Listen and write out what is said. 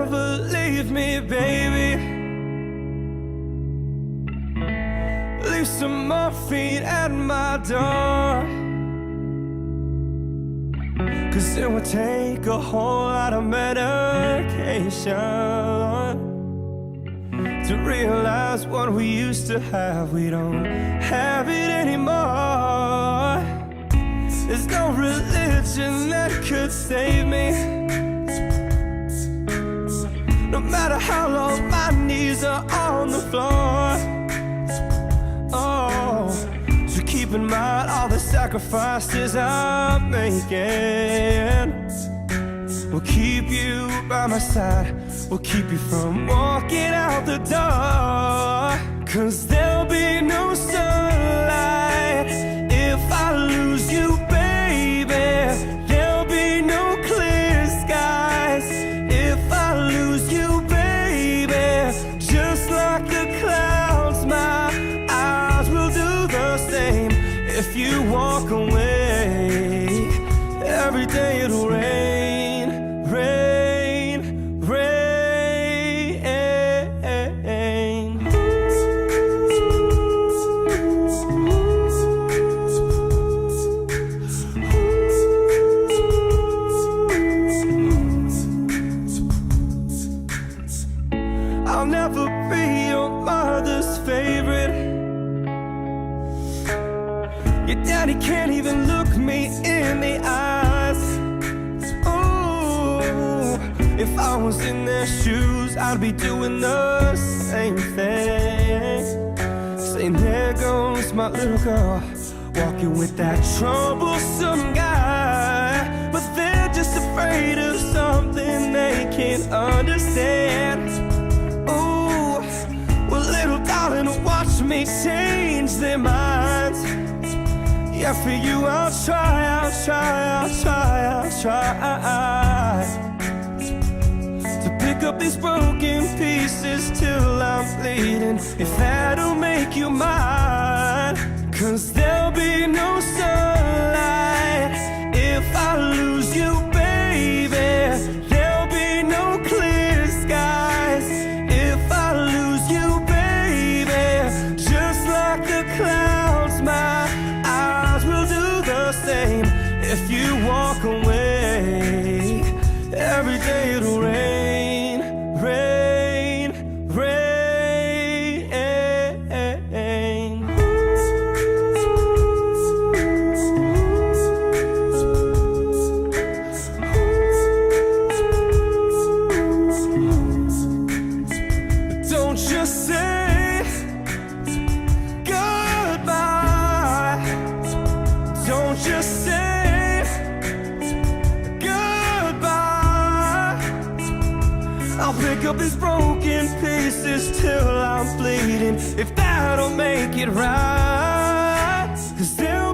never leave me, baby. Leave some morphine at my door, 'cause it would take a whole lot of medication to realize what we used to have, we don't have it anymore. There's no religion that could save me, no matter how long my knees are on the floor. Oh, so keep in mind all the sacrifices I'm making. We'll keep you by my side, we'll keep you from walking out the door. 'Cause there'll be no sunlight if I lose you, baby. There'll be no clear skies if I lose you, baby. Just like the clouds, my eyes will do the same. If you walk away, every day it'll rain, rain, rain. I'll never be your mother's favorite. Your daddy can't even look me in the eyes. Ooh, if I was in their shoes, I'd be doing the same thing. Saying, there goes my little girl, walking with that troublesome guy. But they're just afraid of something they can't understand. Ooh, well, little darling, watch me change their minds. Yeah, for you I'll try, I'll try, I'll try, I'll try to pick up these broken pieces till I'm bleeding, if that'll make you mine. 'Cause there'll be no sunlight if I lose you, baby. There'll be no clear skies if I lose you, baby. Just like the clouds, my eyes will do the same. If you walk away, every day it'll rain, rain, rain. Don't just say goodbye, don't just say goodbye. I'll pick up these broken pieces till I'm bleeding, if that'll make it right. 'Cause there